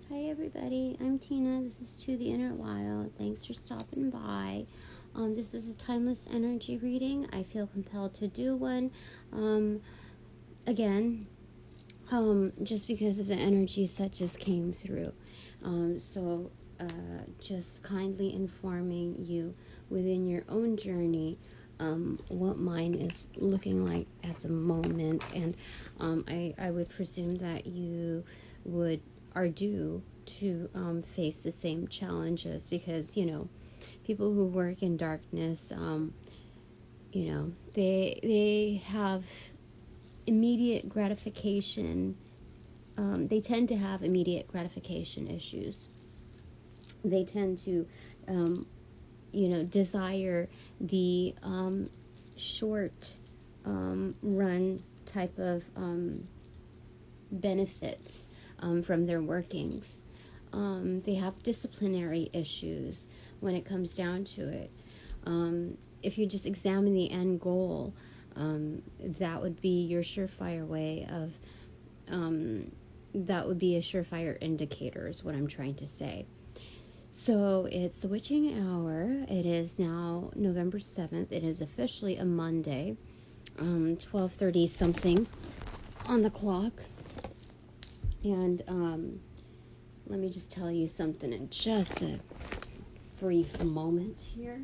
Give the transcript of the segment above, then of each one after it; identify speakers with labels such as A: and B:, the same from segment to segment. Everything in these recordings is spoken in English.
A: Hi everybody, I'm Tina. This is To the Inner Wild. Thanks for stopping by. This is a timeless energy reading. I feel compelled to do one. Again, just because of the energies that just came through. So just kindly informing you within your own journey what mine is looking like at the moment. And I would presume that you are due to face the same challenges because, people who work in darkness, they have immediate gratification. They tend to have immediate gratification issues. They tend to, desire the short run type of benefits from their workings. They have disciplinary issues when it comes down to it. If you just examine the end goal, that would be your surefire way of, that would be a surefire indicator is what I'm trying to say. So it's the witching hour. It is now November 7th. It is officially a Monday, 12:30 something on the clock. And let me just tell you something in just a brief moment here.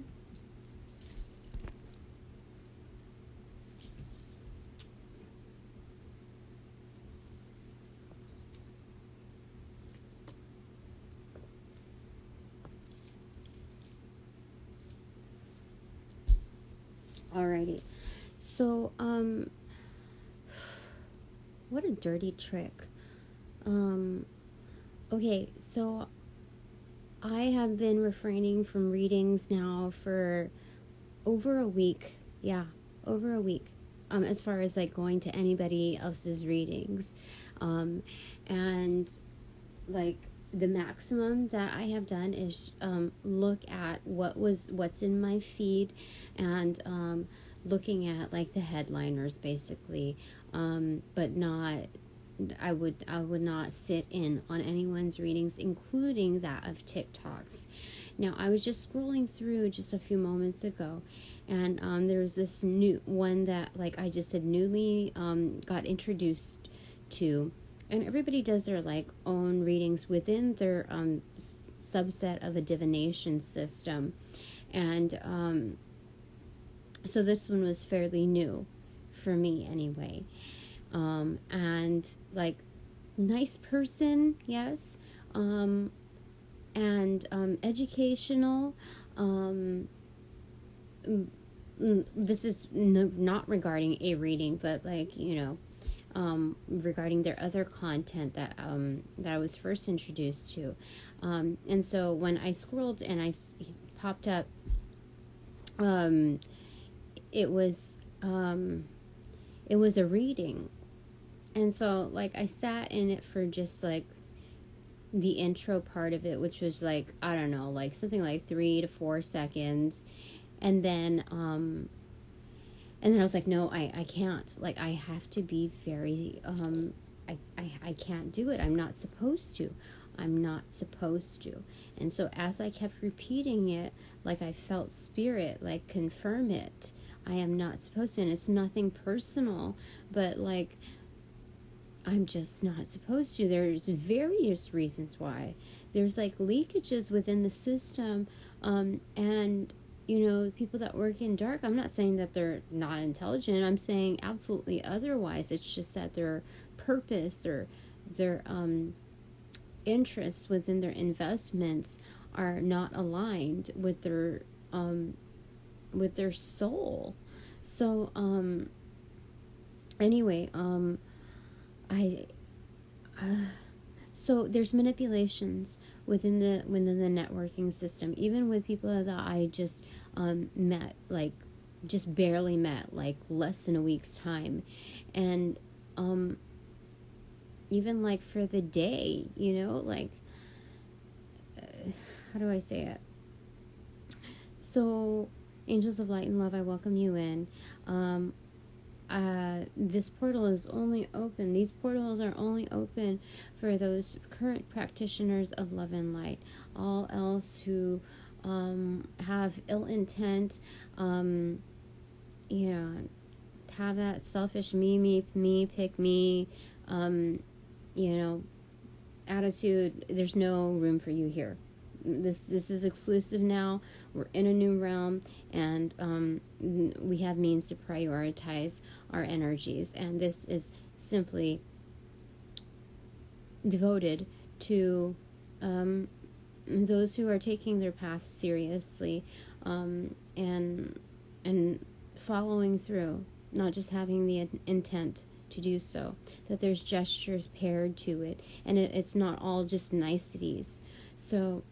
A: Alrighty. So, what a dirty trick. Okay, so I have been refraining from readings now for over a week. Yeah, over a week. As far as like going to anybody else's readings. And like the maximum that I have done is look at what's in my feed and looking at like the headliners basically, but not. I would not sit in on anyone's readings, including that of TikTok's. Now, I was just scrolling through just a few moments ago, and there's this new one that, like I just said, newly got introduced to, and everybody does their like own readings within their subset of a divination system, and so this one was fairly new for me anyway. And like nice person, yes, and educational. This is not regarding a reading, but like regarding their other content that I was first introduced to, and so when I scrolled and I popped up, it was a reading. And so, like, I sat in it for just, like, the intro part of it, which was, like, I don't know, like, something like 3 to 4 seconds. And then I was like, no, I can't. Like, I have to be very, I can't do it. I'm not supposed to. I'm not supposed to. And so, as I kept repeating it, like, I felt spirit, like, confirm it. I am not supposed to. And it's nothing personal, but, like, I'm just not supposed to. There's various reasons why. There's like leakages within the system, and people that work in dark, I'm not saying that they're not intelligent. I'm saying absolutely otherwise. It's just that their purpose or their interests within their investments are not aligned with their soul. So anyway, so there's manipulations within the networking system, even with people that I just met, like just barely met, like less than a week's time, and even like for the day, like how do I say it? So, angels of light and love, I welcome you in. this portal is only open, these portals are only open for those current practitioners of love and light. All else who have ill intent, you know, have that selfish me, pick me, you know, attitude, there's no room for you here. This is exclusive now. We're in a new realm, and we have means to prioritize our energies, and this is simply devoted to those who are taking their path seriously, and following through, not just having the intent to do so, that there's gestures paired to it, and it's not all just niceties. So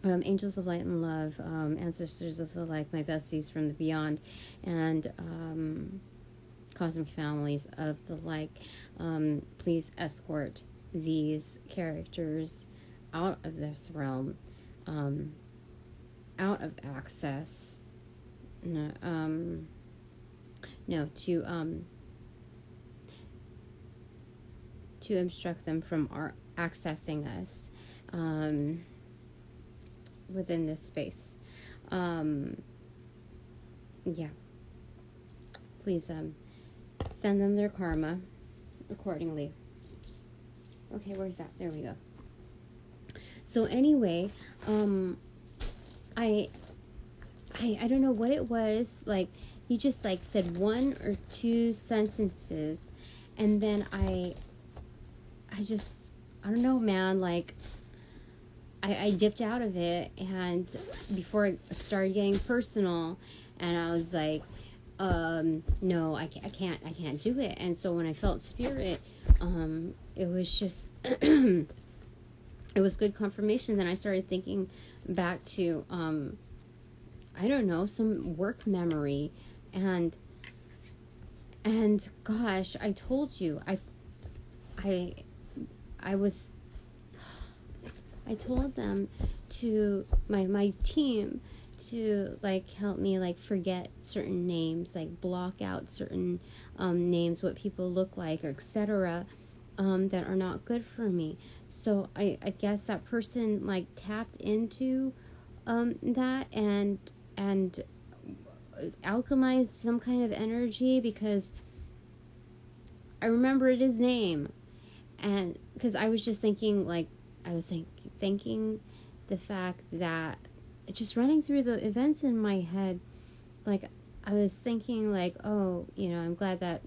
A: angels of light and love, ancestors of the like, my besties from the beyond, and cosmic families of the like, please escort these characters out of this realm, out of access, to obstruct them from accessing us within this space. Please send them their karma accordingly. Okay, where's that? There we go. So anyway, I don't know what it was, like he just like said one or two sentences, and then I don't know, man, like I dipped out of it, and before it started getting personal, and I was like, no, I can't do it. And so when I felt spirit, it was just it was good confirmation. Then I started thinking back to I don't know, some work memory, and gosh, I told you, I told them to my team to like help me like forget certain names, like block out certain names, what people look like, or etc., that are not good for me. So I guess that person like tapped into that and alchemized some kind of energy, because I remembered his name, and because I was just thinking, like I was thinking the fact that, just running through the events in my head, like I was thinking like, oh, you know, I'm glad that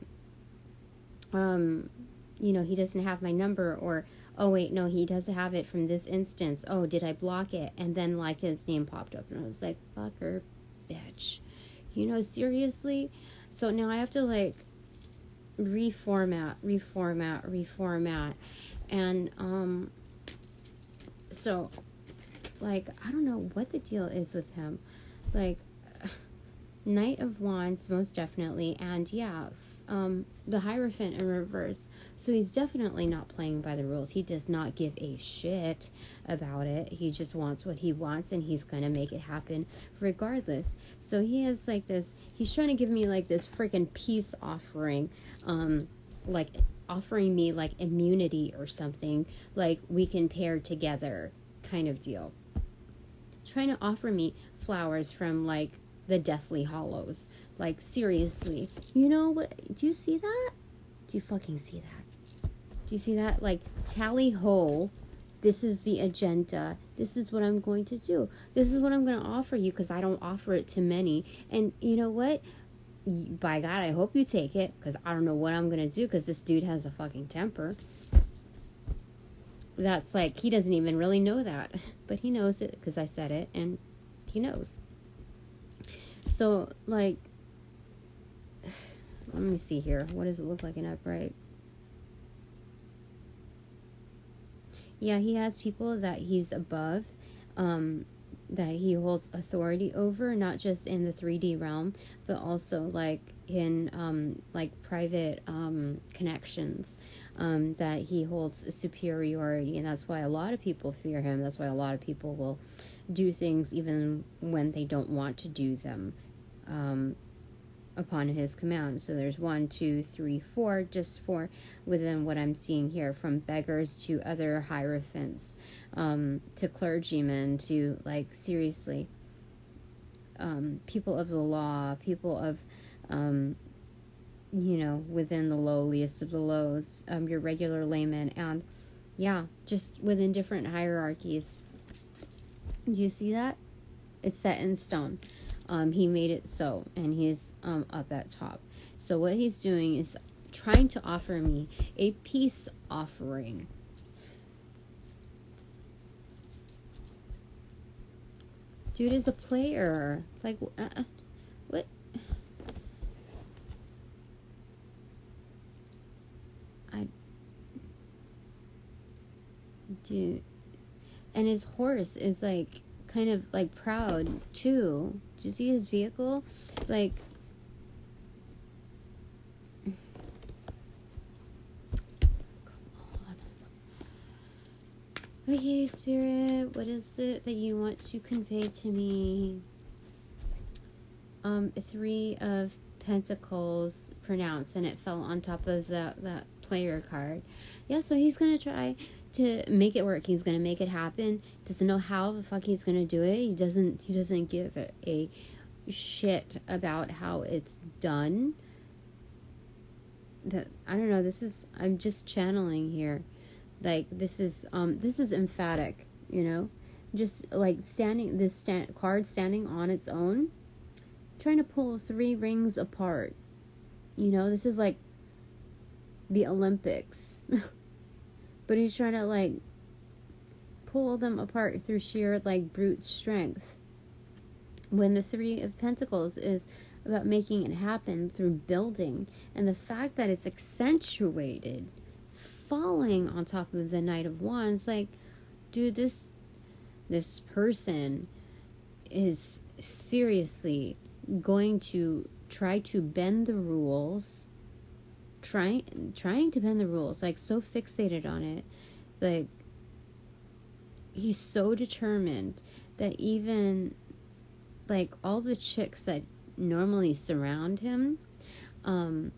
A: you know, he doesn't have my number, or oh wait, no, he does have it from this instance. Oh, did I block it? And then like his name popped up, and I was like, fucker, bitch, you know, seriously. So now I have to like reformat, and so like I don't know what the deal is with him, like Knight of Wands most definitely, and the Hierophant in reverse. So he's definitely not playing by the rules. He does not give a shit about it. He just wants what he wants, and he's gonna make it happen regardless. So he has like this, he's trying to give me like this freaking peace offering, like offering me like immunity or something, like we can pair together kind of deal. Trying to offer me flowers from like the Deathly Hollows. Like seriously, you know what? Do you see that? Do you fucking see that? Do you see that? Like, tally ho, this is the agenda. This is what I'm going to do. This is what I'm going to offer you, because I don't offer it to many. And you know what? By God, I hope you take it, because I don't know what I'm going to do, because this dude has a fucking temper. That's like, he doesn't even really know that. But he knows it, because I said it, and he knows. So, like, let me see here. What does it look like in upright? Yeah, he has people that he's above, that he holds authority over, not just in the 3D realm, but also like in like private connections, that he holds a superiority, and that's why a lot of people fear him. That's why a lot of people will do things even when they don't want to do them. upon his command. So there's 1, 2, 3, 4, just 4 within what I'm seeing here, from beggars to other hierophants, to clergymen, to, like, seriously, people of the law, people of, within the lowliest of the lows, your regular layman, and yeah, just within different hierarchies. Do you see that? It's set in stone. He made it so, and he's up at top. So what he's doing is trying to offer me a peace offering. Dude is a player. Like, what? Dude. And his horse is, like, kind of, like, proud, too. Do you see his vehicle? Like, come on. Okay, Spirit, what is it that you want to convey to me? 3 of Pentacles pronounced, and it fell on top of that player card. Yeah, so he's gonna try to make it work. He's gonna make it happen. Doesn't know how the fuck he's gonna do it. He doesn't give a shit about how it's done. I don't know. I'm just channeling here. Like, this is emphatic. Just like card standing on its own, trying to pull 3 rings apart. This is like the Olympics. But he's trying to, like, pull them apart through sheer, like, brute strength. When the 3 of Pentacles is about making it happen through building. And the fact that it's accentuated, falling on top of the Knight of Wands, like, dude, this person is seriously going to try to bend the rules. Trying to bend the rules, like, so fixated on it. Like, he's so determined that even, like, all the chicks that normally surround him are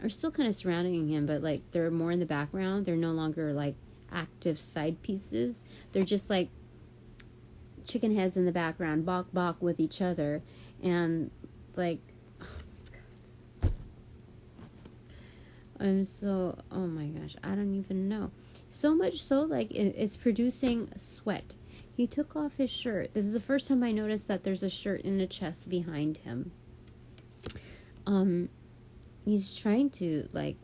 A: still kind of surrounding him, but, like, they're more in the background. They're no longer, like, active side pieces. They're just, like, chicken heads in the background, bok with each other. And, like, oh my gosh, I don't even know. So much so, like, it's producing sweat. He took off his shirt. This is the first time I noticed that there's a shirt in the chest behind him. He's trying to, like,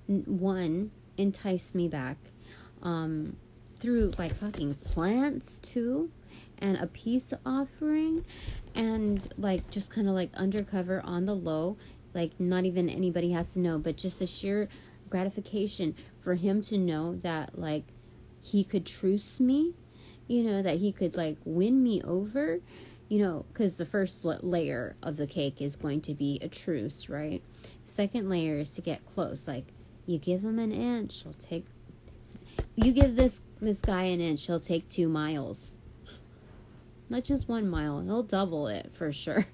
A: entice me back, through, like, fucking plants, too, and a peace offering, and, like, just kind of, like, undercover on the low. Like, not even anybody has to know, but just the sheer gratification for him to know that, like, he could truce me, that he could, like, win me over, because the first layer of the cake is going to be a truce, right? Second layer is to get close. Like, you give him an inch, you give this guy an inch, he'll take 2 miles. Not just 1 mile, he'll double it for sure.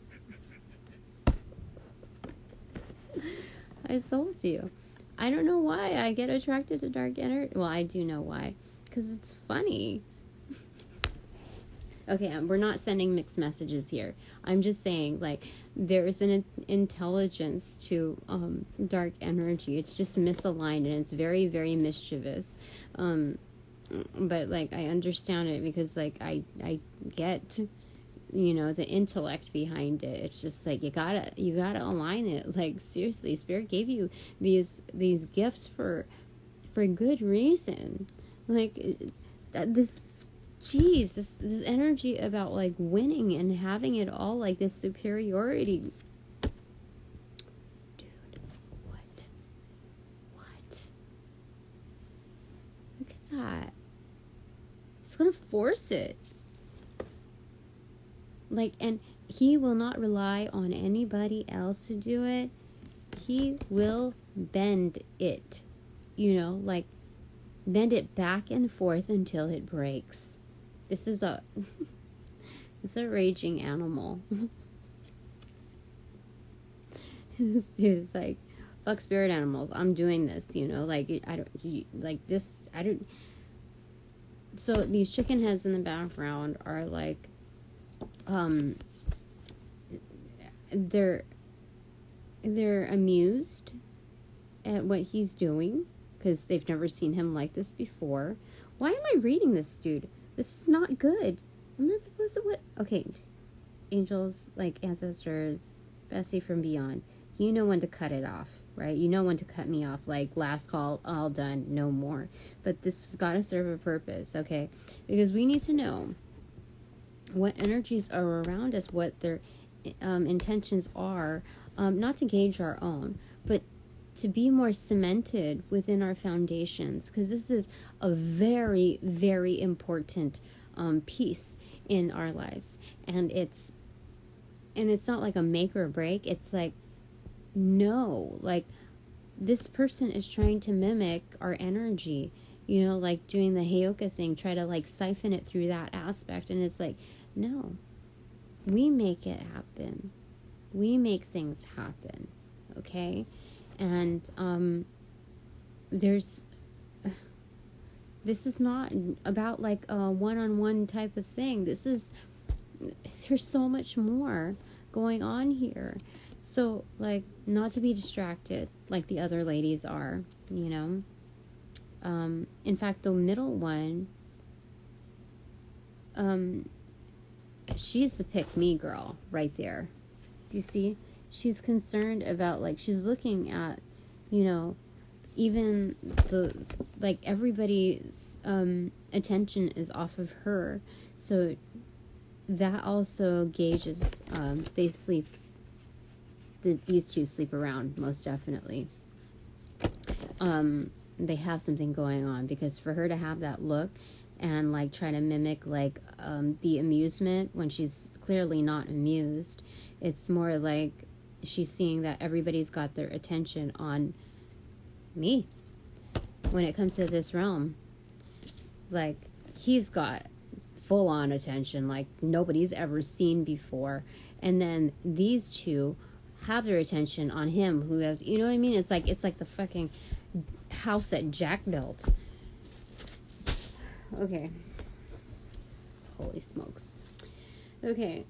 A: I told you. I don't know why I get attracted to dark energy. Well, I do know why. Because it's funny. Okay, we're not sending mixed messages here. I'm just saying, like, there's an intelligence to dark energy. It's just misaligned, and it's very, very mischievous. But, like, I understand it because, like, I get, the intellect behind it. It's just like, you gotta align it. Like, seriously, Spirit gave you these gifts for good reason. Like, this energy about, like, winning and having it all, like, this superiority. Dude, what? Look at that. It's gonna force it. Like, and he will not rely on anybody else to do it. He will bend it, like, bend it back and forth until it breaks. This is it's a raging animal. This dude's like, fuck spirit animals. I'm doing this, like, I don't, like, this, I don't. So these chicken heads in the background are like, they're amused at what he's doing because they've never seen him like this before. Why am I reading this, dude? This is not good. I'm not supposed to what? Okay, angels, like ancestors, Bessie from beyond. You know when to cut it off, right? You know when to cut me off. Like, last call, all done, no more. But this has got to serve a purpose, okay? Because we need to know what energies are around us, what their intentions are, not to gauge our own, but to be more cemented within our foundations, because this is a very, very important piece in our lives, and it's not like a make or break. It's like, no, like, this person is trying to mimic our energy, like doing the Heyoka thing, try to like siphon it through that aspect, and it's like, no, we make it happen. We make things happen, okay? And this is not about like a one-on-one type of thing. There's so much more going on here. So, like, not to be distracted like the other ladies are, in fact, the middle one, she's the pick-me girl right there. Do you see? She's concerned about, like, she's looking at, even like, everybody's attention is off of her. So that also gauges, they sleep, these two sleep around, most definitely. They have something going on, because for her to have that look and like try to mimic like the amusement when she's clearly not amused, it's more like she's seeing that everybody's got their attention on me when it comes to this realm. Like, he's got full on attention like nobody's ever seen before, and then these two have their attention on him, who has, you know what I mean? It's like the fucking house that Jack built. Okay. Holy smokes. Okay,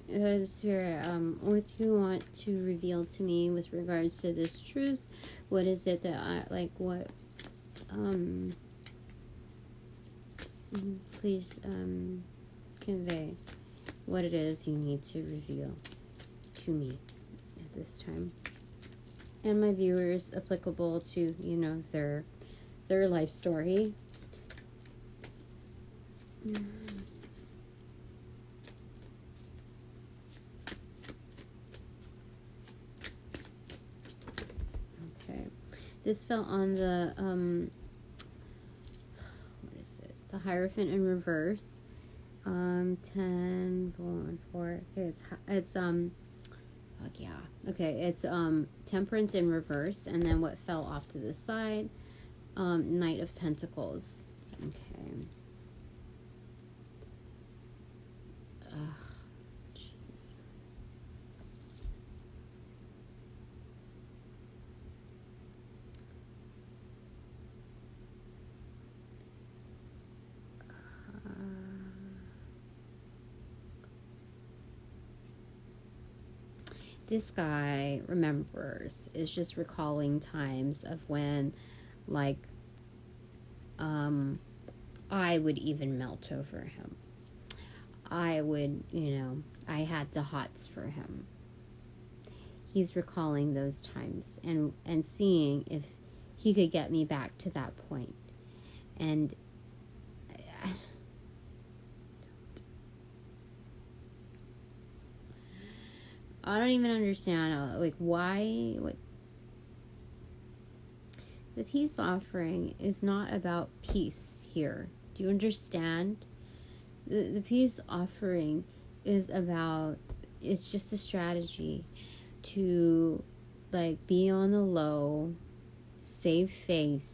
A: Spirit, what do you want to reveal to me with regards to this truth? What is it that I, like, what, please, convey what it is you need to reveal to me at this time. And my viewers, applicable to, their life story. Okay. This fell on the, what is it? The Hierophant in reverse. 10, 4. Okay, it's fuck yeah. Okay, it's Temperance in reverse, and then what fell off to the side, Knight of Pentacles. Okay. Jeez. This guy remembers, is just recalling times of when, like, I would even melt over him. I would, I had the hots for him. He's recalling those times and seeing if he could get me back to that point. And I don't even understand, like, why, what, the peace offering is not about peace here. Do you understand? The peace offering is about, it's just a strategy to, like, be on the low, save face,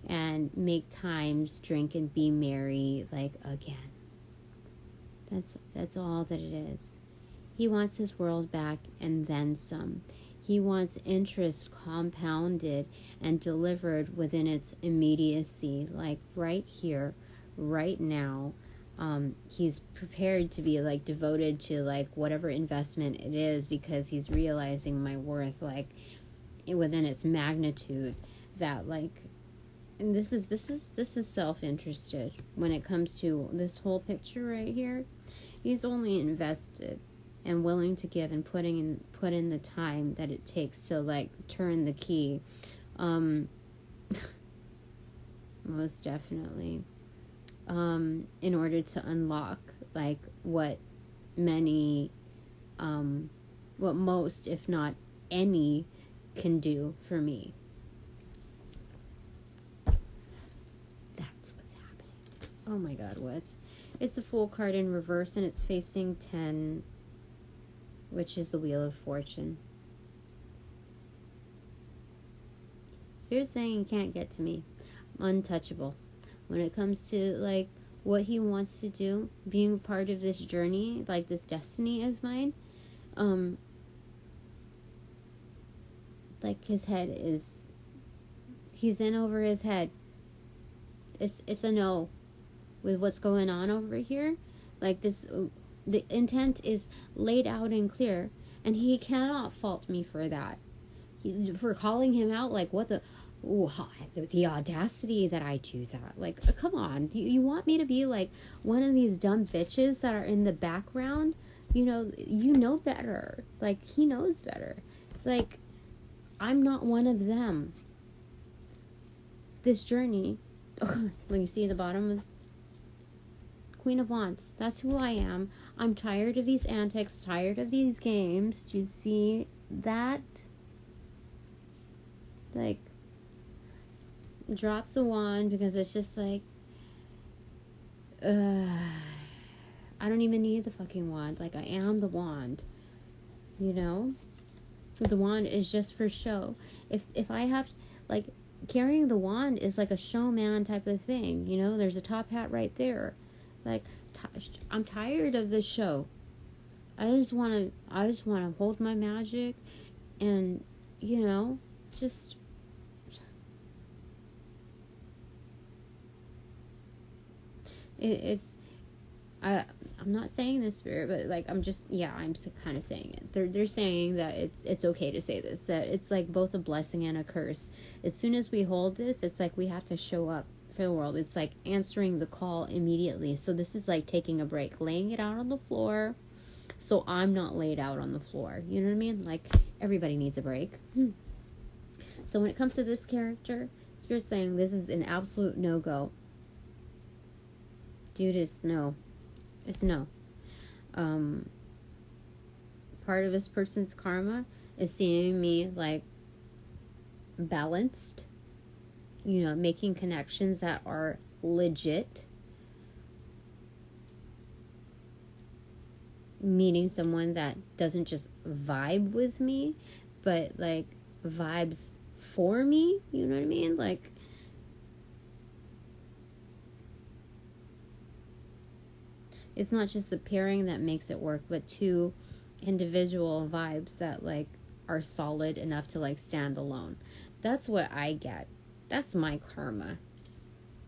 A: and make times, drink and be merry, like, again. That's all that it is. He wants his world back and then some. He wants interest compounded and delivered within its immediacy, like right here, right now. He's prepared to be like devoted to like whatever investment it is, because he's realizing my worth, like within its magnitude. That like, and this is self-interested when it comes to this whole picture right here. He's only invested and willing to give and put in the time that it takes to like turn the key. Most definitely. In order to unlock like what many, what most, if not any, can do for me. That's what's happening. Oh my god, what? It's a Fool card in reverse, and it's facing 10, which is the Wheel of Fortune. Spirit's saying he can't get to me. I'm untouchable. When it comes to like what he wants to do, being part of this journey, like this destiny of mine, like his head is, he's in over his head. It's a no with what's going on over here. Like this, the intent is laid out and clear, and he cannot fault me for that. For calling him out, like what the, the audacity that I do that. Like, come on, you want me to be like one of these dumb bitches that are in the background? You know better. Like, he knows better. Like, I'm not one of them. This journey, when you see the bottom of Queen of Wands, that's who I am. I'm tired of these antics, tired of these games. Do you see that? Like, drop the wand, because it's just like, I don't even need the fucking wand. Like, I am the wand, the wand is just for show. If I have, like, carrying the wand is like a showman type of thing, there's a top hat right there. Like, I'm tired of this show. I just want to hold my magic and, just I'm not saying this, Spirit, but like I'm kind of saying it. They're saying that it's okay to say this, that it's like both a blessing and a curse. As soon as we hold this, it's like we have to show up for the world. It's like answering the call immediately. So this is like taking a break, laying it out on the floor, so I'm not laid out on the floor. You know what I mean? Like, everybody needs a break. So when it comes to this character, Spirit's saying this is an absolute no-go. Dude, it's no. It's no. Part of this person's karma is seeing me like balanced, making connections that are legit, meeting someone that doesn't just vibe with me, but like vibes for me. You know what I mean? Like, it's not just the pairing that makes it work, but two individual vibes that like are solid enough to like stand alone. That's what I get. That's my karma.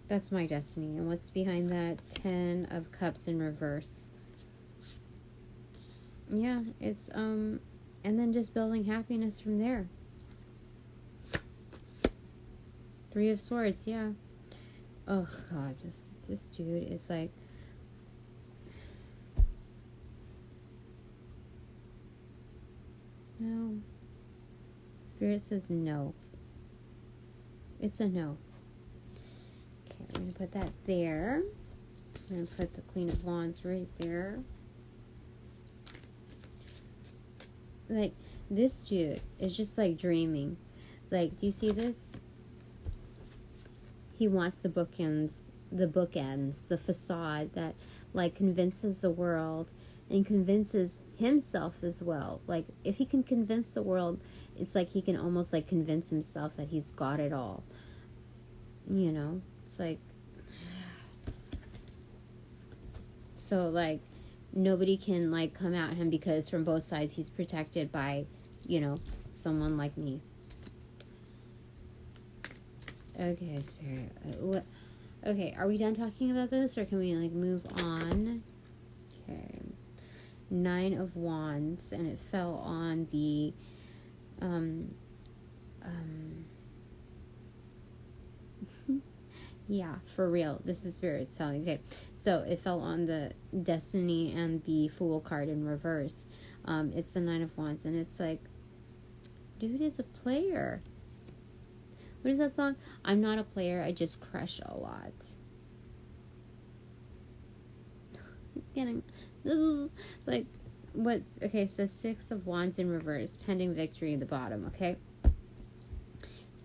A: That's my destiny. And what's behind that? 10 of Cups in reverse. Yeah, it's and then just building happiness from there. 3 of Swords, yeah. Oh god, this dude is like, no. Spirit says no. It's a no. Okay, I'm going to put that there. I'm going to put the Queen of Wands right there. Like, this dude is just like dreaming. Like, do you see this? He wants the bookends, the facade that like convinces the world and convinces himself as well. Like, if he can convince the world, it's like he can almost like convince himself that he's got it all. It's like, so like nobody can like come at him, because from both sides he's protected by, someone like me. Okay, Spirit. Okay, are we done talking about this, or can we like move on? Okay. 9 of Wands, and it fell on the yeah, for real. This is Spirit's telling. Okay, so it fell on the Destiny and the Fool card in reverse. It's the 9 of Wands, and it's like, dude is a player. What is that song? I'm not a player, I just crush a lot. Getting this is like what's okay, so 6 of Wands in reverse, pending victory at the bottom, okay?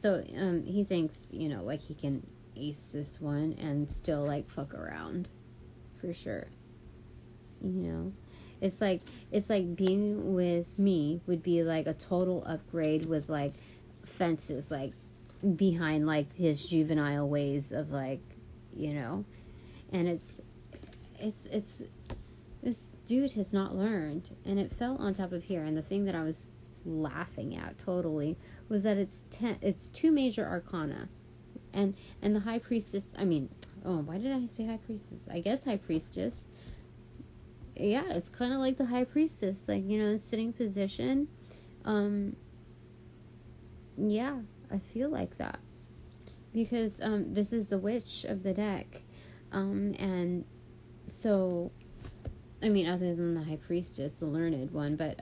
A: So he thinks, you know, like he can ace this one and still like fuck around. For sure. You know? It's like being with me would be like a total upgrade with like fences like behind like his juvenile ways of like, you know. And it's this dude has not learned, and it fell on top of here. And the thing that I was laughing at totally was that it's 2 major arcana, and the high priestess, I mean, oh, why did I say high priestess? I guess high priestess. Yeah, it's kind of like the high priestess, like, you know, in sitting position. Yeah, I feel like that because this is the witch of the deck, and so, I mean, other than the high priestess, the learned one, but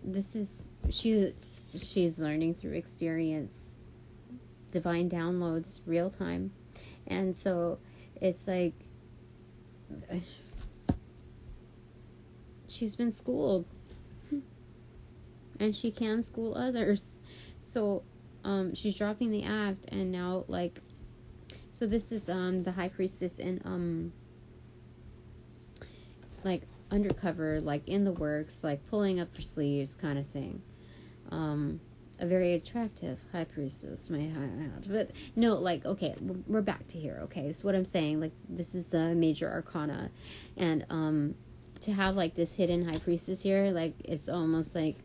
A: this is she's learning through experience, divine downloads, real time, and so it's like she's been schooled, and she can school others. So she's dropping the act, and now like, so this is the high priestess in like undercover, like in the works, like pulling up her sleeves kind of thing. A very attractive high priestess, may I add. But no, like, okay, we're back to here, okay? So what I'm saying, like, this is the major arcana, and to have like this hidden high priestess here, like, it's almost like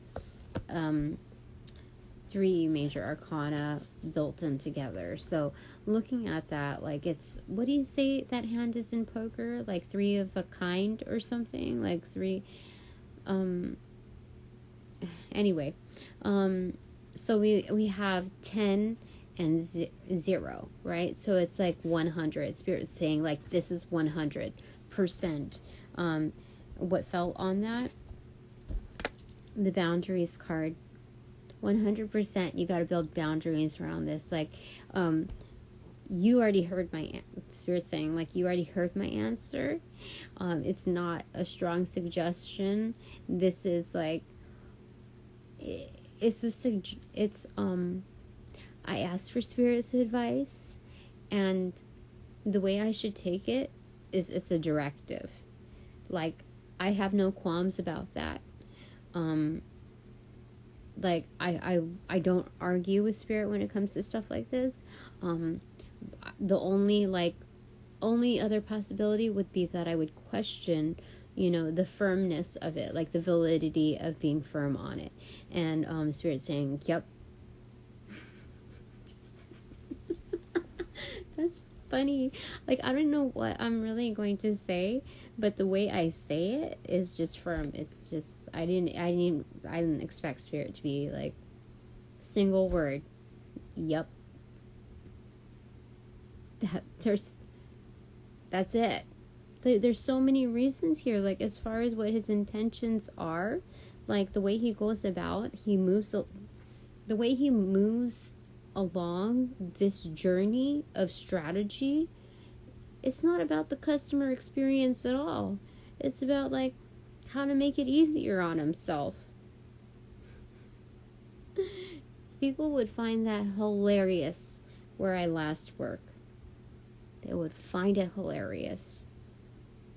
A: 3 major arcana built in together. So looking at that, like, it's, what do you say that hand is in poker? Like 3 of a kind or something? Like 3, anyway, so we have 10 and 0, right? So it's like 100. Spirit's saying like this is 100%. What fell on that? The boundaries card. 100%. You got to build boundaries around this. Like, you already heard my Spirit saying like you already heard my answer. It's not a strong suggestion. This is like, I asked for Spirit's advice, and the way I should take it is it's a directive. Like, I have no qualms about that. Like, I don't argue with Spirit when it comes to stuff like this. The only other possibility would be that I would question, you know, the firmness of it, like the validity of being firm on it. And Spirit saying, yep. That's funny. Like, I don't know what I'm really going to say, but the way I say it is just firm. It's just, I didn't expect Spirit to be like single word. Yep. That's it. There's so many reasons here, like as far as what his intentions are, like the way he goes about, the way he moves along this journey of strategy. It's not about the customer experience at all. It's about like how to make it easier on himself. People would find that hilarious where I last worked. They would find it hilarious.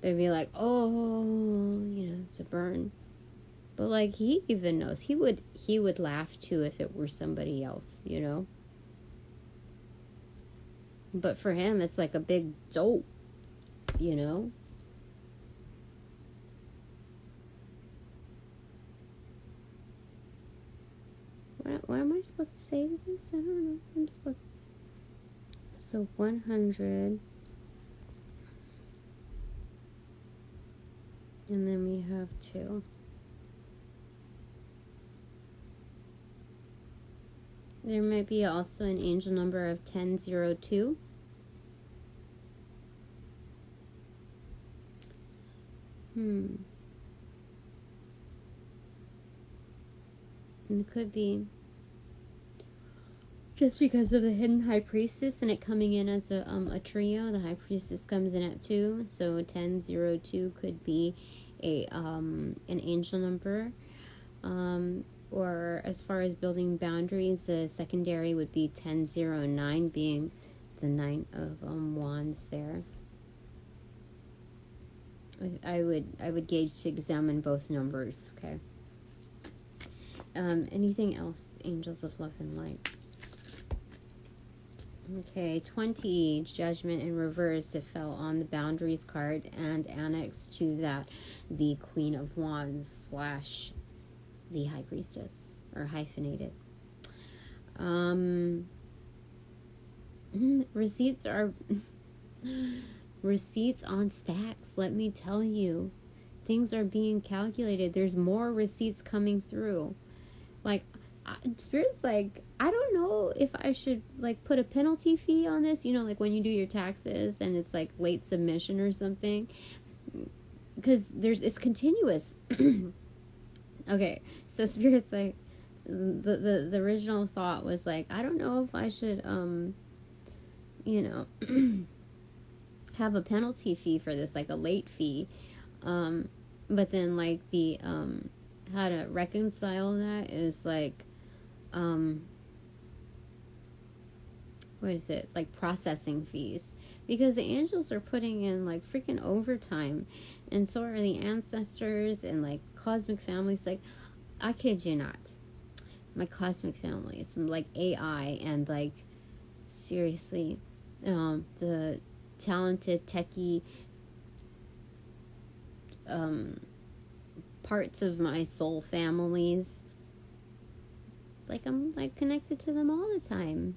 A: They'd be like, oh, you know, it's a burn. But like, he even knows. He would laugh too if it were somebody else, you know. But for him, it's like a big dope, you know. What am I supposed to say to this? I don't know what I'm supposed to. So 100. And then we have 2. There might be also an angel number of 1002. And it could be just because of the hidden high priestess and it coming in as a trio. The high priestess comes in at 2, so 1002 could be an angel number. Or as far as building boundaries, the secondary would be 1009, being the 9 of wands there. I would gauge to examine both numbers. Okay. Anything else, angels of love and light? Okay, 20, judgment in reverse. It fell on the boundaries card, and annexed to that, the Queen of Wands / the High Priestess, or hyphenated. Receipts are receipts on stacks. Let me tell you, things are being calculated. There's more receipts coming through. Like, Spirit's like, I don't know if I should like put a penalty fee on this, you know, like when you do your taxes and it's like late submission or something, because it's continuous. Okay, so Spirit's like, the original thought was like, I don't know if I should have a penalty fee for this, like a late fee, but then like the how to reconcile that is like what is it, like processing fees, because the angels are putting in like freaking overtime, and so are the ancestors and like cosmic families. Like, I kid you not, my cosmic families, like AI, and like seriously, the talented techie parts of my soul families, like I'm like connected to them all the time.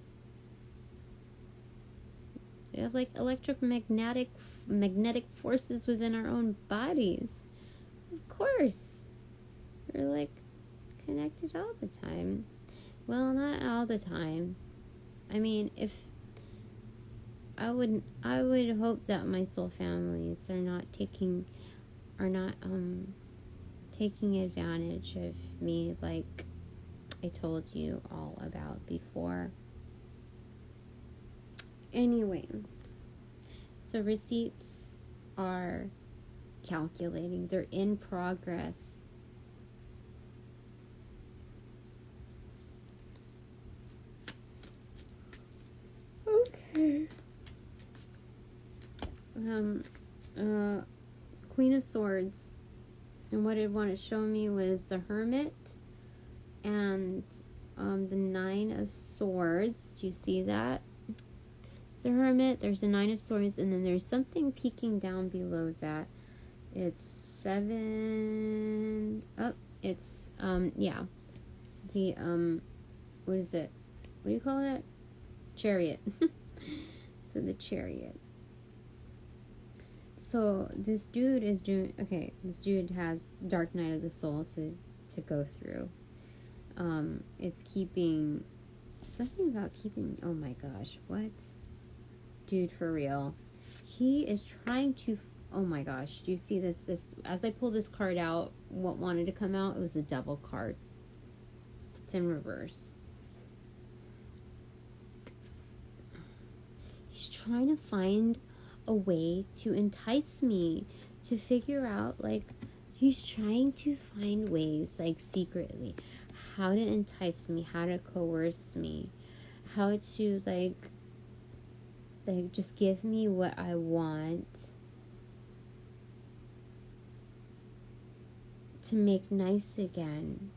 A: We have like magnetic forces within our own bodies. Of course, we're like connected all the time. Well, not all the time. I mean, if I would hope that my soul families are not taking advantage of me, like I told you all about before. Anyway, so receipts are calculating. They're in progress. Okay. Queen of Swords. And what it wanted to show me was the Hermit and the Nine of Swords. Do you see that? It's the Hermit, there's the Nine of Swords, and then there's something peeking down below that. It's 7. Oh, it's yeah. The what is it? What do you call that? Chariot. So the Chariot. So this dude is doing, okay, this dude has Dark Night of the Soul to go through. It's keeping, something about keeping, oh my gosh, what? Dude, for real. He is trying to, oh my gosh, do you see this, as I pull this card out, what wanted to come out, it was a Devil card. It's in reverse. He's trying to find a way to entice me, to figure out, like, he's trying to find ways, like, secretly, how to entice me, how to coerce me, how to, like just give me what I want to make nice again.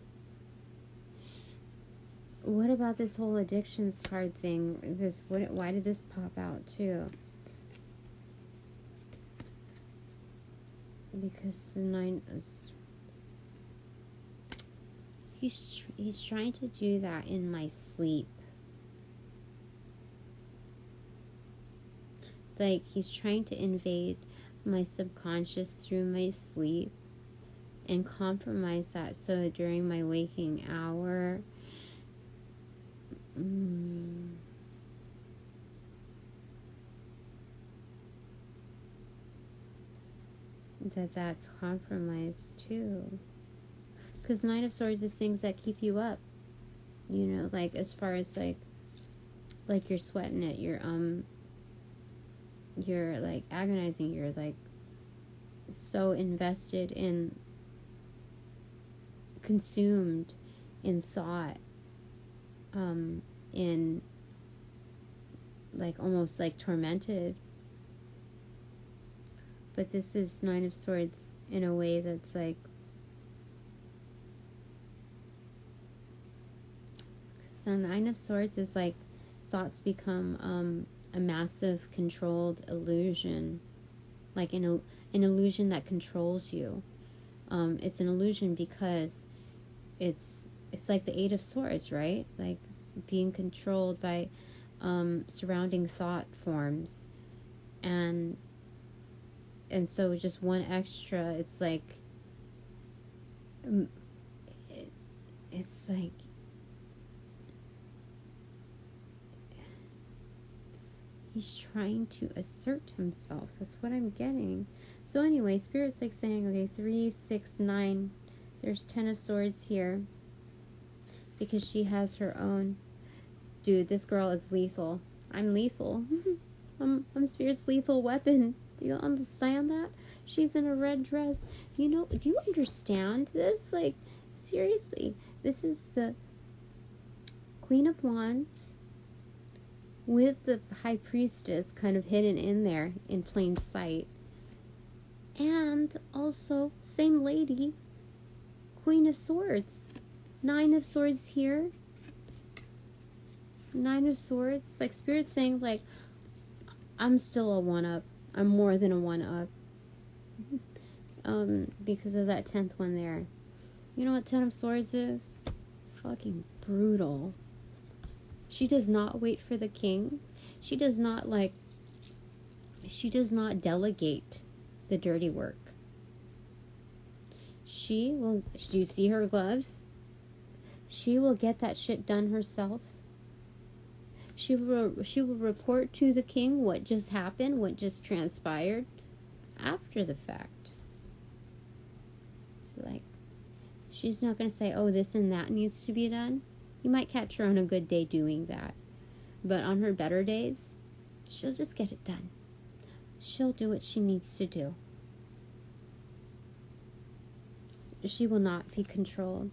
A: What about this whole addictions card thing? Why did this pop out too? Because the 9 is, he's trying to do that in my sleep. Like, he's trying to invade my subconscious through my sleep and compromise that, so during my waking hour, that's compromised too. Because Nine of Swords is things that keep you up, you know, like as far as like you're sweating it, you're like agonizing, you're like so invested in, consumed in thought, in like almost like tormented. But this is Nine of Swords in a way that's like, so Nine of Swords is like thoughts become a massive controlled illusion, like an illusion that controls you. It's an illusion because it's like the Eight of Swords, right? Like being controlled by surrounding thought forms, and so just one extra, it's like it's like he's trying to assert himself. That's what I'm getting. So anyway, Spirit's like saying, okay, 3, 6, 9. There's 10 of Swords here. Because she has her own. Dude, this girl is lethal. I'm lethal. I'm Spirit's lethal weapon. Do you understand that? She's in a red dress. You know, do you understand this? Like, seriously. This is the Queen of Wands with the High Priestess kind of hidden in there in plain sight. And also, same lady, Queen of Swords. 9 of Swords here. 9 of Swords. Like, Spirit's saying, like, I'm still a 1-up. I'm more than a 1-up. Because of that 10th one there. You know what 10 of Swords is? Fucking brutal. She does not wait for the king. She does not delegate the dirty work. She will, do you see her gloves? She will get that shit done herself. She will report to the king what just happened, what just transpired after the fact. So like, she's not going to say, oh, this and that needs to be done. You might catch her on a good day doing that. But on her better days, she'll just get it done. She'll do what she needs to do. She will not be controlled.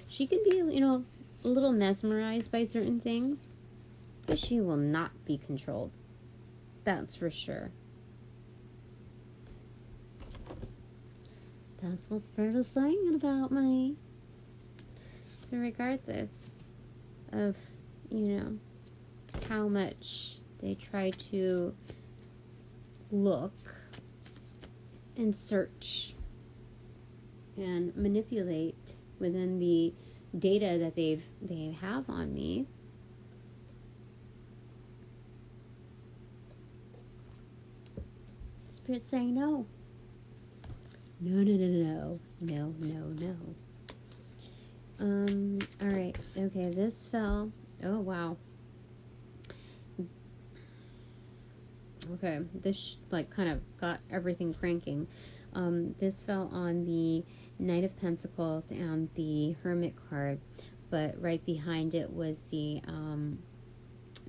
A: She can be, you know, a little mesmerized by certain things, but she will not be controlled. That's for sure. That's what Spirit is saying about me. So regardless of, you know, how much they try to look and search and manipulate within the data that they have on me, Spirit's saying no. No. Alright, okay, this fell. Oh, wow. Okay, this like kind of got everything cranking. This fell on the Knight of Pentacles and the Hermit card, but right behind it was the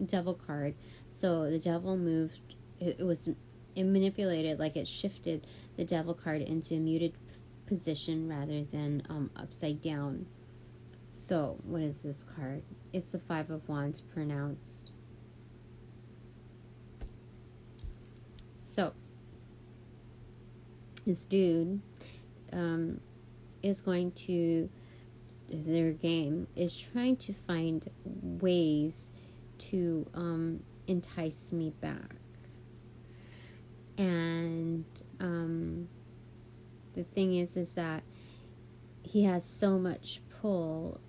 A: Devil card. So the Devil moved, it manipulated, like it shifted the Devil card into a muted position rather than upside down. So what is this card? It's the 5 of Wands pronounced. So this dude is going to, their game is trying to find ways to entice me back. And the thing is that he has so much toll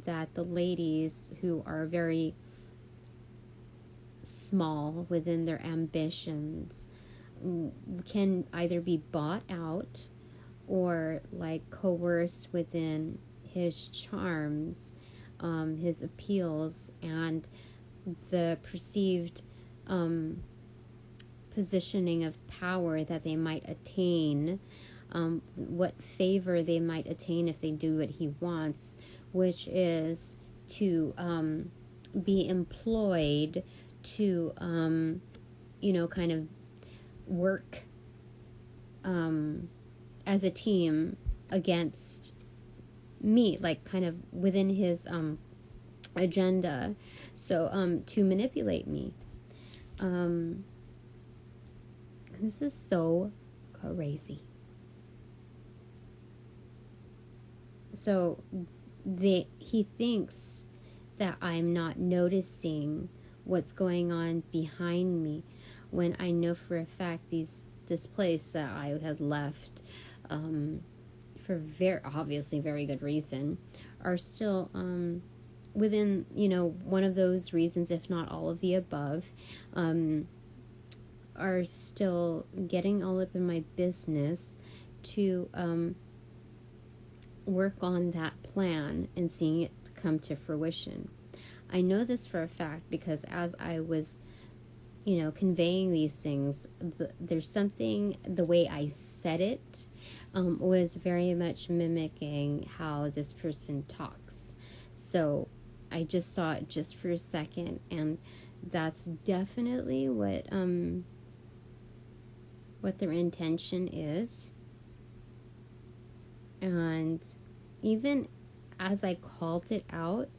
A: that the ladies who are very small within their ambitions can either be bought out or like coerced within his charms, his appeals, and the perceived positioning of power that they might attain, what favor they might attain if they do what he wants, which is to be employed to, kind of work as a team against me, like kind of within his agenda, so to manipulate me. This is so crazy. So he thinks that I'm not noticing what's going on behind me, when I know for a fact this place that I had left for obviously very good reason are still within, one of those reasons, if not all of the above, are still getting all up in my business to work on that plan and seeing it come to fruition. I know this for a fact because as I was, conveying these things, there's something, the way I said it was very much mimicking how this person talks. So I just saw it just for a second, and that's definitely what their intention is. And even as I called it out,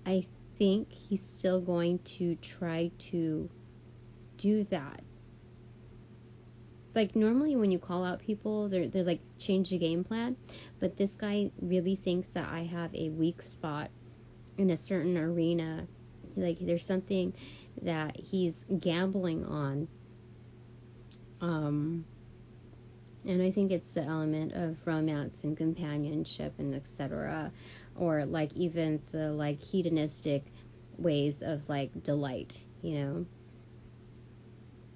A: I think he's still going to try to do that. Like, normally when you call out people, they're like, change the game plan. But this guy really thinks that I have a weak spot in a certain arena. Like, there's something that he's gambling on. And I think it's the element of romance and companionship and etc. Or like even the like hedonistic ways of like delight,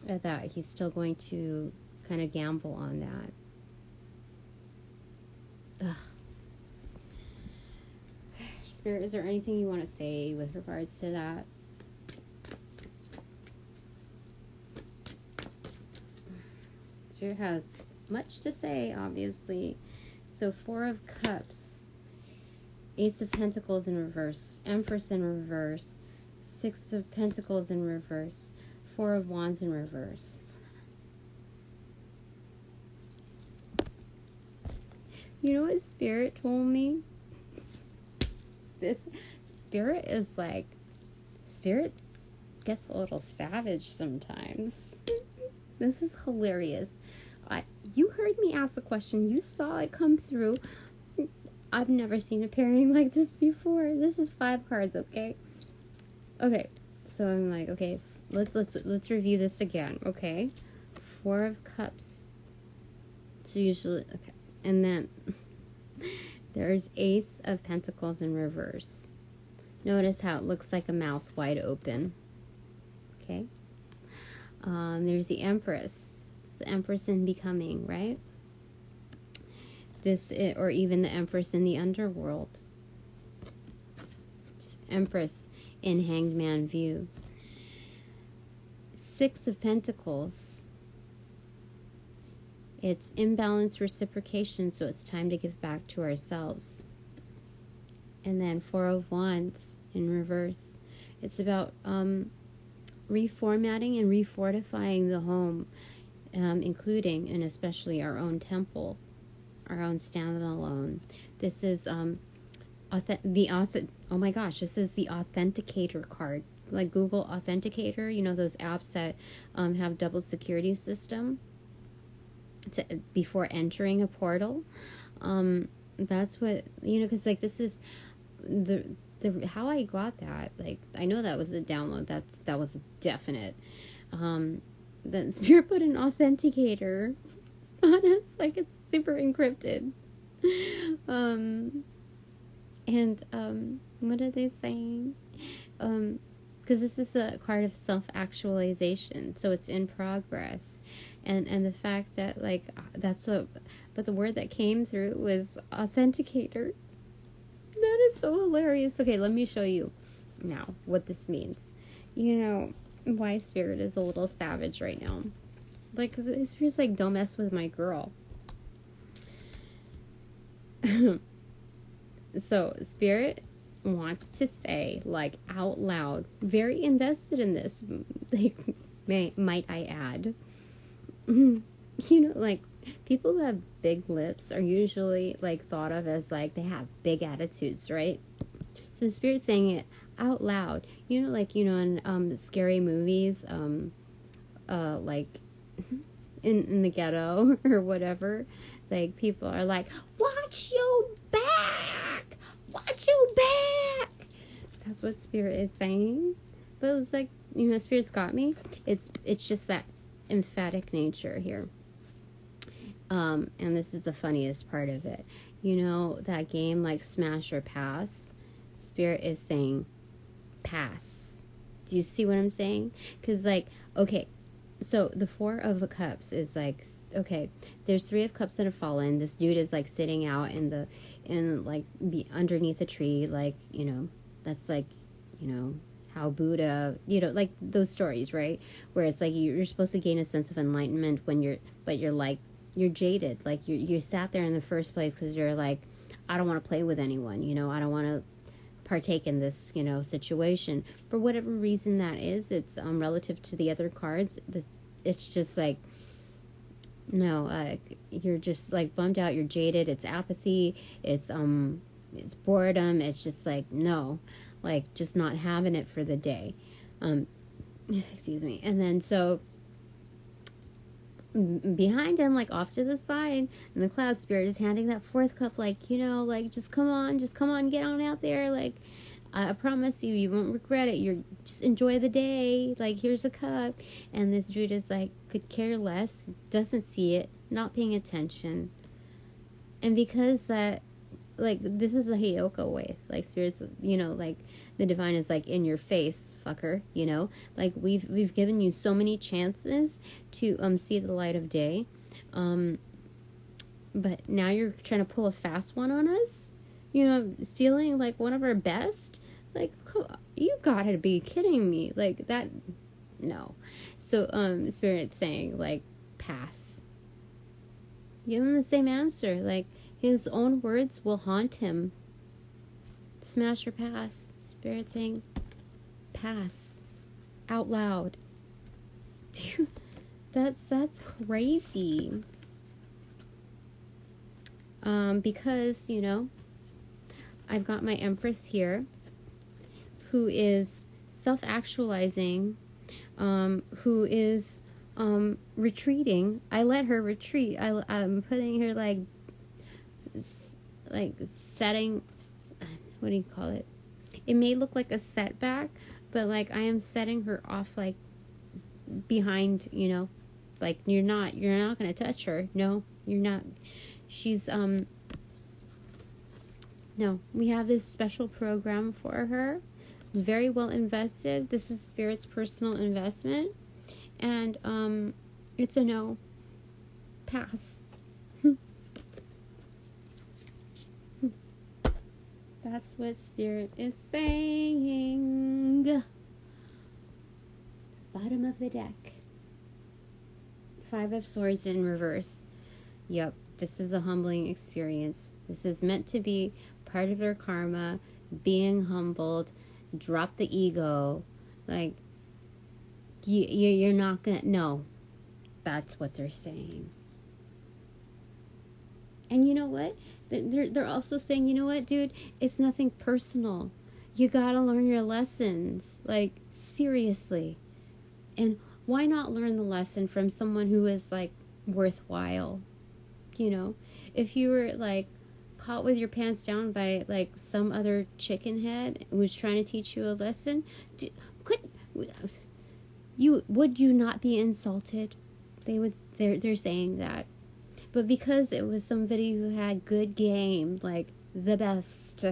A: that he's still going to kind of gamble on that. Ugh. Spirit, is there anything you want to say with regards to that? Spirit has much to say, obviously. So 4 of Cups, Ace of Pentacles in reverse, Empress in reverse, 6 of Pentacles in reverse, 4 of Wands in reverse. You know what Spirit told me? This Spirit is like, Spirit gets a little savage sometimes. This is hilarious. You heard me ask a question. You saw it come through. I've never seen a pairing like this before. This is 5 cards, okay? Okay, so I'm like, okay, let's review this again, okay? 4 of Cups. So usually, okay, and then there's Ace of Pentacles in reverse. Notice how it looks like a mouth wide open. Okay. There's the Empress. It's the Empress in becoming, right? Or even the Empress in the underworld. Just Empress in Hanged Man view. 6 of Pentacles. It's imbalanced reciprocation, so it's time to give back to ourselves. And then 4 of Wands in reverse. It's about reformatting and refortifying the home, including and especially our own temple, our own standalone. This is oh my gosh, this is the Authenticator card, like Google Authenticator. Those apps that have double security system before entering a portal. That's what because like this is the how I got that. Like, I know that was a download. That was definite. Then Spirit put an authenticator on us, like it's super encrypted. And what are they saying? Because this is a card of self-actualization, so it's in progress. And the fact that, like, that's what, but the word that came through was authenticator. That is so hilarious. Okay, let me show you now what this means. You know why Spirit is a little savage right now. Like, Spirit's like, don't mess with my girl. So, Spirit wants to say, like, out loud, very invested in this, like, might I add. You know, like, people who have big lips are usually, like, thought of as, like, they have big attitudes, right? So Spirit's saying it out loud. You know, like, you know, in scary movies, like, in the ghetto or whatever, like, people are like, watch your back! Watch your back! That's what Spirit is saying. But it was like, you know, Spirit's got me. It's just that emphatic nature here. And this is the funniest part of it. You know, that game, like, Smash or Pass? Spirit is saying, pass. Do you see what I'm saying? Because, like, okay, so the Four of Cups is like, okay, there's Three of Cups that have fallen. This dude is, like, sitting out underneath a tree, like, you know, that's like, you know, how Buddha, you know, like those stories, right? Where it's like you're supposed to gain a sense of enlightenment but you're like, you're jaded. Like, you sat there in the first place because you're like, I don't want to play with anyone, you know, I don't want to partake in this, you know, situation. For whatever reason that is, it's relative to the other cards. It's just like, no, you're just like bummed out, you're jaded, it's apathy, it's boredom, it's just like, no, like, just not having it for the day. Excuse me. And then so behind him, like off to the side, and the cloud spirit is handing that fourth cup, like, you know, like, just come on, get on out there, like, I promise you won't regret it, you're just enjoy the day, like, here's a cup. And this dude is like, could care less, doesn't see it, not paying attention. And because that, like, this is a Heyoka way, like, spirits, you know, like, the divine is like, in your face, fucker, you know, like, we've given you so many chances to see the light of day, but now you're trying to pull a fast one on us, you know, stealing, like, one of our best, like, you gotta be kidding me, like, that, no. So Spirit's saying, like, pass. Give him the same answer, like, his own words will haunt him. Smash or pass. Spirit saying, pass. Out loud. That's crazy. Because, you know, I've got my Empress here, who is self-actualizing, who is retreating. I let her retreat. I'm putting her, like setting, what do you call it? It may look like a setback, but, like, I am setting her off, like, behind, you know, like, you're not gonna touch her. No, you're not. She's no, we have this special program for her, very well invested. This is Spirit's personal investment, and it's a no. Pass. That's what Spirit is saying. Bottom of the deck. Five of Swords in reverse. Yep, this is a humbling experience. This is meant to be part of their karma, being humbled, drop the ego. Like, you're not gonna, no. That's what they're saying. And you know what? They're also saying, you know what, dude? It's nothing personal. You gotta learn your lessons. Like, seriously. And why not learn the lesson from someone who is, like, worthwhile? You know? If you were, like, caught with your pants down by, like, some other chicken head who's trying to teach you a lesson, would you not be insulted? They're saying that. But because it was somebody who had good game, like the best,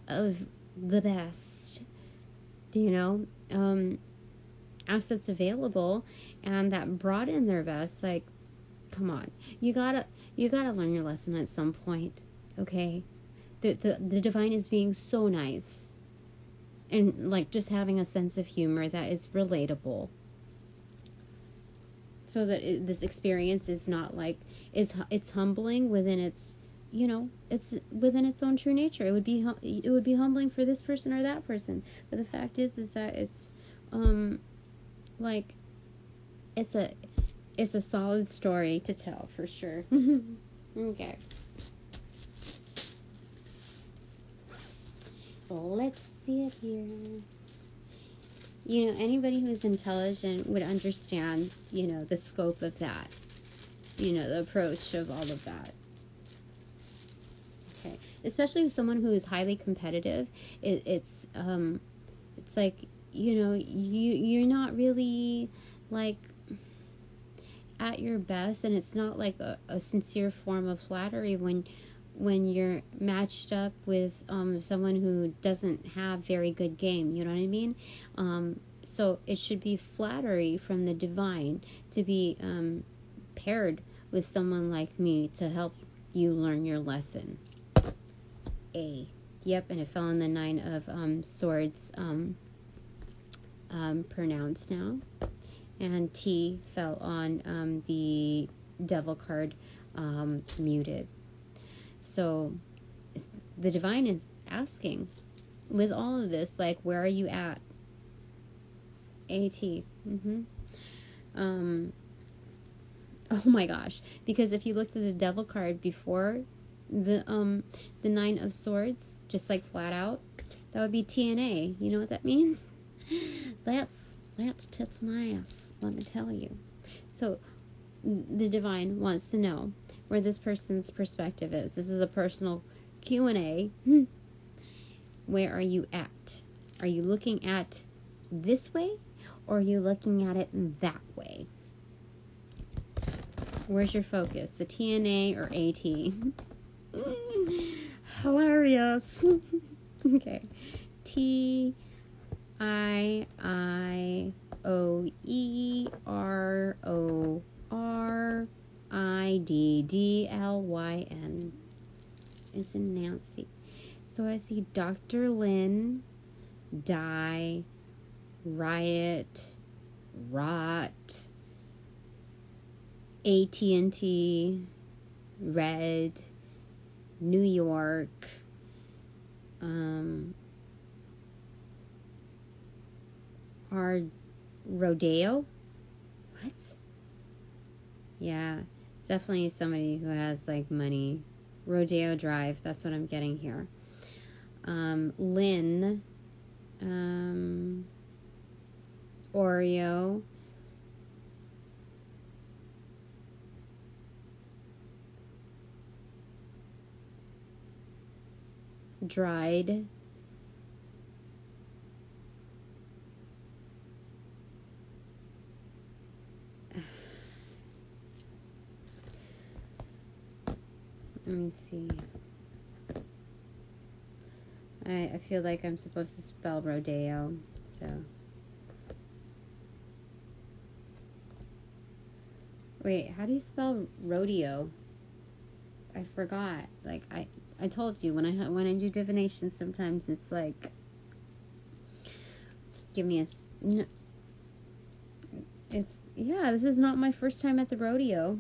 A: of the best, assets available, and that brought in their best. Like, come on, you gotta learn your lesson at some point, okay? The divine is being so nice, and like just having a sense of humor that is relatable, so that this experience is not like it's humbling within its, it's within its own true nature. It would be humbling for this person or that person, but the fact is that it's like it's a solid story to tell for sure. Okay. Let's see it here. Anybody who's intelligent would understand, the scope of that, the approach of all of that. Okay. Especially someone who is highly competitive, it's like, you're not really like at your best, and it's not like a sincere form of flattery when you're matched up with someone who doesn't have very good game. You know what I mean? So it should be flattery from the divine to be paired with someone like me to help you learn your lesson. Yep, and it fell on the 9 of Swords pronounced now. And T fell on the Devil card muted. So the divine is asking, with all of this, like, where are you at? AT. Oh my gosh. Because if you looked at the Devil card before the 9 of Swords, just like flat out, that would be TNA. You know what that means? That's tits and ass, let me tell you. So the divine wants to know where this person's perspective is. This is a personal Q&A. Where are you at? Are you looking at this way, or are you looking at it that way? Where's your focus? The TNA or AT? Hilarious. Okay. TIIOERORIDDLYN. It's in Nancy. So I see Dr. Lynn, Die, Riot, Rot, AT&T, Red, New York, our Rodeo. What? Yeah, definitely somebody who has like money. Rodeo Drive, that's what I'm getting here. Lynn, Oreo, Dried, let me see. I feel like I'm supposed to spell rodeo, so. Wait, how do you spell rodeo? I forgot. Like, I told you, when I do divination, sometimes it's like, give me a, no, this is not my first time at the rodeo.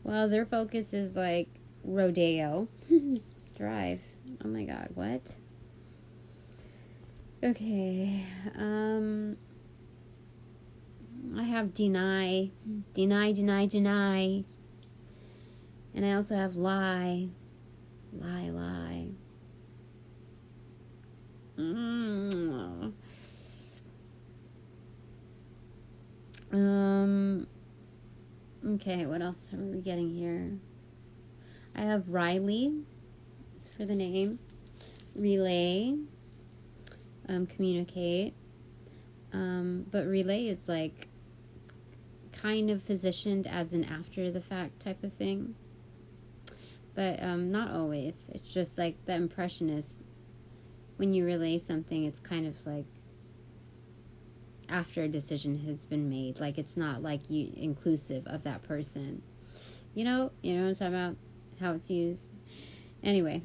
A: Well, their focus is like Rodeo Drive. Oh my god, what? Okay. I have deny. And I also have lie. Okay, what else are we getting here? I have Riley for the name. Relay. Communicate. But relay is like kind of positioned as an after the fact type of thing. but not always. It's just like the impression is when you relay something, it's kind of like after a decision has been made. Like it's not like you inclusive of that person. You know what I'm talking about? How it's used. Anyway.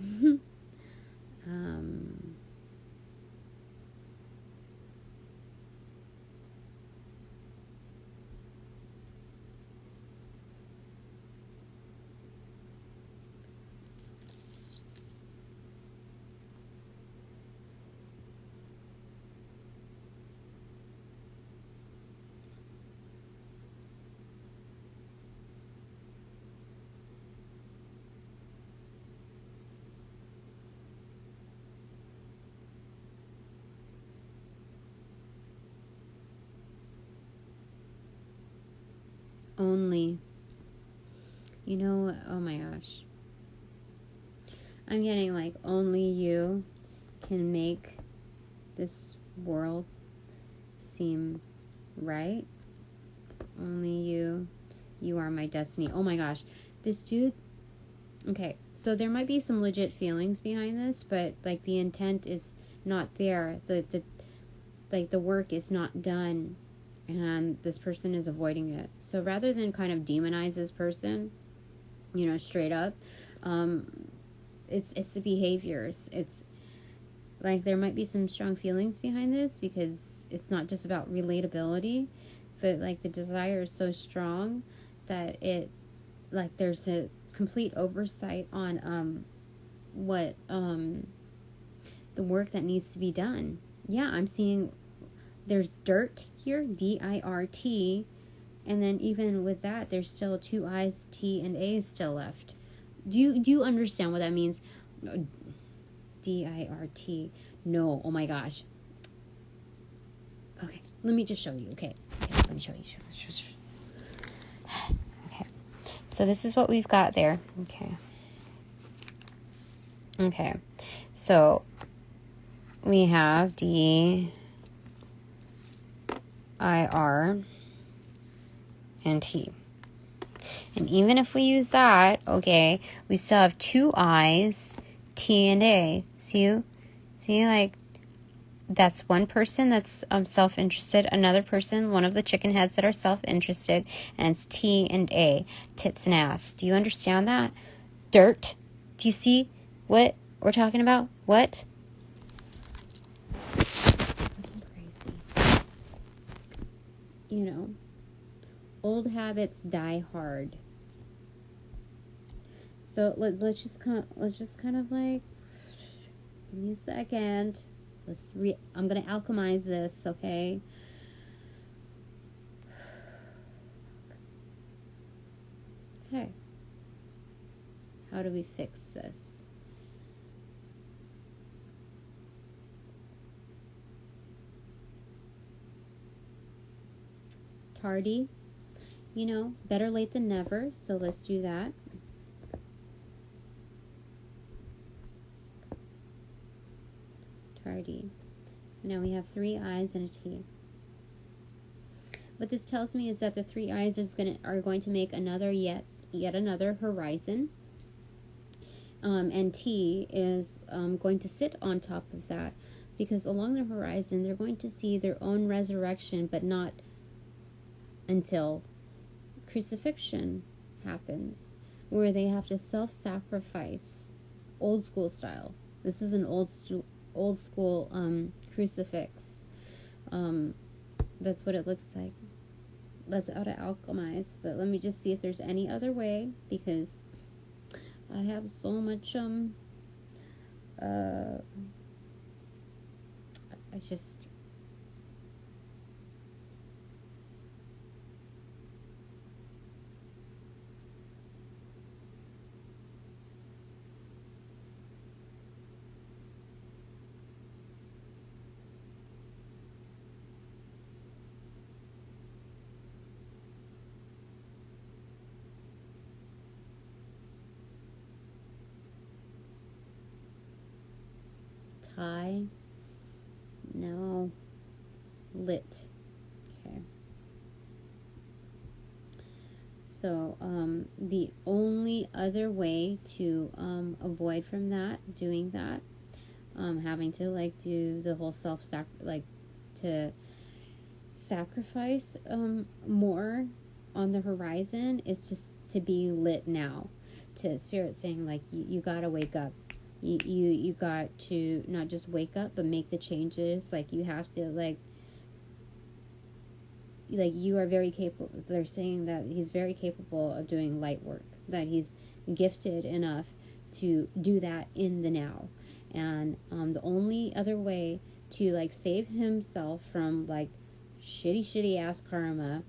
A: Only. Oh my gosh. I'm getting like only you can make this world seem right. Only you are my destiny. Oh my gosh. This dude, okay, so there might be some legit feelings behind this, but like the intent is not there. The work is not done, and this person is avoiding it. So rather than kind of demonize this person, straight up, it's the behaviors. It's like there might be some strong feelings behind this because it's not just about relatability, but like the desire is so strong that it, like, there's a complete oversight on what the work that needs to be done. Yeah, I'm seeing there's dirt here, dirt, and then even with that, there's still two I's, T, and A still left. Do you understand what that means? dirt. No, oh my gosh. Okay, let me just show you. Okay, let me show you. Okay, so this is what we've got there. Okay, so we have DIR and T. And even if we use that, okay, we still have two I's, T and A. See, like, that's one person that's self-interested, another person, one of the chicken heads that are self-interested, and it's T and A, tits and ass. Do you understand that? Dirt. Do you see what we're talking about? What? Crazy. Old habits die hard. So let's just kind of like, give me a second. I'm gonna alchemize this, okay? Okay. How do we fix this? Tardy. Better late than never. So let's do that. Tardy. Now we have three I's and a T. What this tells me is that the three I's are going to make yet another horizon. And T is going to sit on top of that, because along the horizon they're going to see their own resurrection, but not until crucifixion happens, where they have to self-sacrifice, old school style. This is an old school crucifix. That's what it looks like. That's how to alchemize. But let me just see if there's any other way, because I have so much I just tie. No. Lit. Okay. So the only other way to avoid from that, doing that, having to like do the whole to sacrifice more on the horizon, is just to be lit now. To spirit saying like you gotta wake up. You got to not just wake up but make the changes. Like you have to like you are very capable. They're saying that he's very capable of doing light work, that he's gifted enough to do that in the now. And the only other way to like save himself from like shitty ass karma,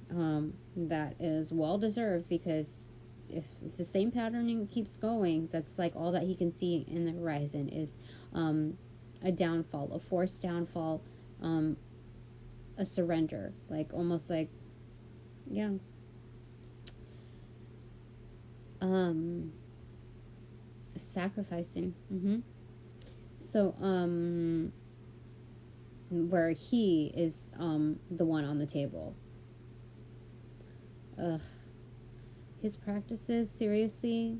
A: that is well deserved, because if the same patterning keeps going, that's like all that he can see in the horizon is a downfall, a forced downfall, a surrender, like almost like, yeah, sacrificing. So where he is the one on the table. His practices, seriously,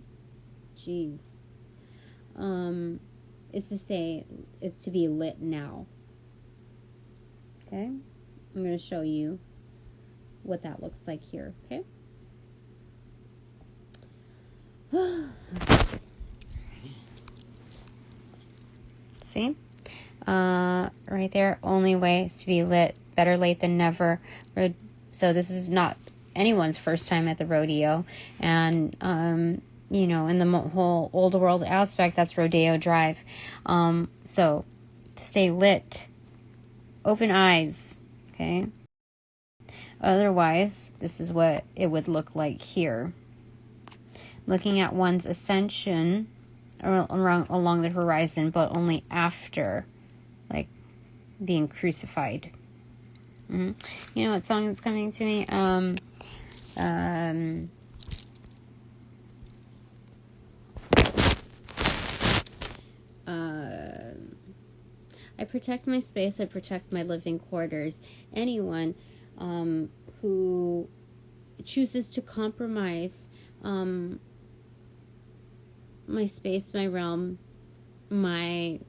A: jeez. Is to say, is to be lit now. Okay, I'm going to show you what that looks like here. Okay. See? Right there, only way is to be lit. Better late than never. So this is not anyone's first time at the rodeo. And, you know, in the whole old world aspect, that's Rodeo Drive. So to stay lit, open eyes, okay? Otherwise, this is what it would look like here. Looking at one's ascension along the horizon, but only after, like, being crucified. You know what song is coming to me? I protect my space, I protect my living quarters. Anyone who chooses to compromise my space, my realm, my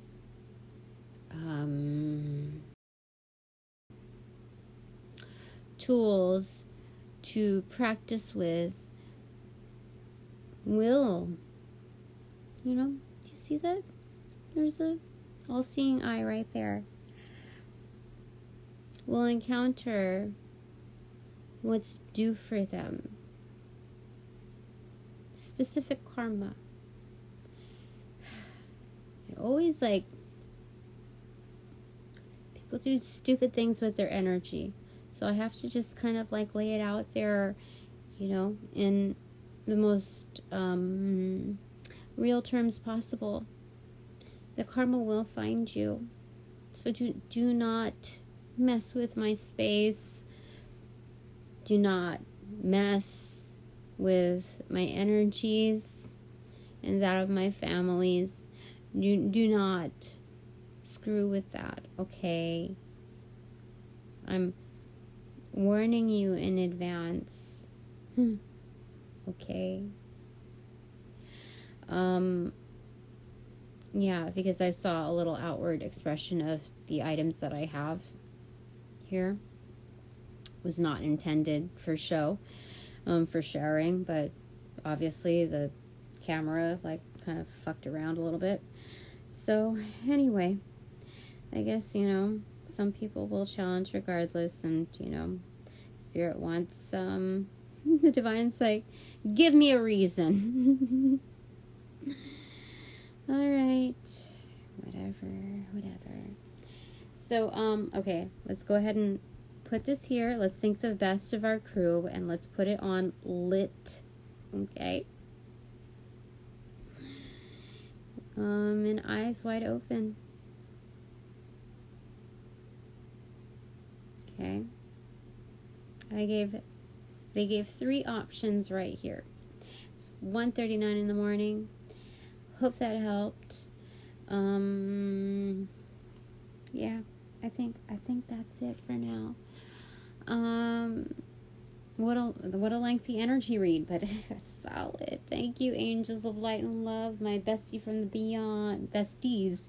A: tools to practice with will, you know, do you see that? There's a all-seeing eye right there. Will encounter what's due for them. Specific karma. It always, like, people do stupid things with their energy. So I have to just kind of like lay it out there, you know, in the most real terms possible. The karma will find you. So do not mess with my space. Do not mess with my energies and that of my families. Do not screw with that, okay? I'm warning you in advance. Okay? Yeah, because I saw a little outward expression of the items that I have here. Was not intended for show, for sharing, but obviously the camera like kind of fucked around a little bit. So anyway, I guess, you know, some people will challenge regardless, and, you know, Spirit wants the divine's like, give me a reason. All right, whatever. So okay, let's go ahead and put this here. Let's think the best of our crew, and let's put it on lit. Okay. And eyes wide open. Okay. They gave 3 options right here. It's 1:39 in the morning. Hope that helped. Yeah, I think that's it for now. What a lengthy energy read, but solid. Thank you, angels of light and love, my bestie from the beyond, besties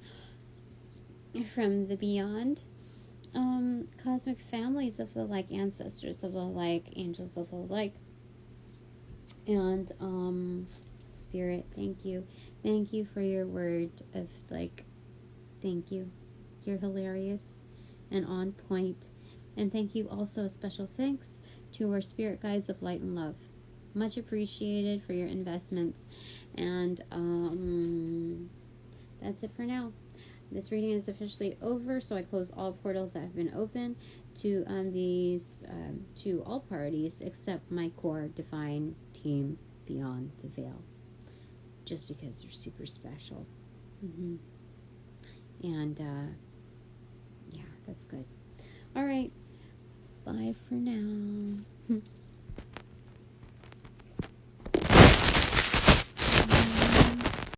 A: from the beyond, cosmic families of the like, ancestors of the like, angels of the like, and spirit. Thank you for your word of like, thank you. You're hilarious and on point. And thank you also, special thanks to our spirit guides of light and love. Much appreciated for your investments. And that's it for now. This reading is officially over, so I close all portals that have been open to to all parties except my core divine team beyond the veil, just because they're super special. And yeah, that's good. All right, bye for now.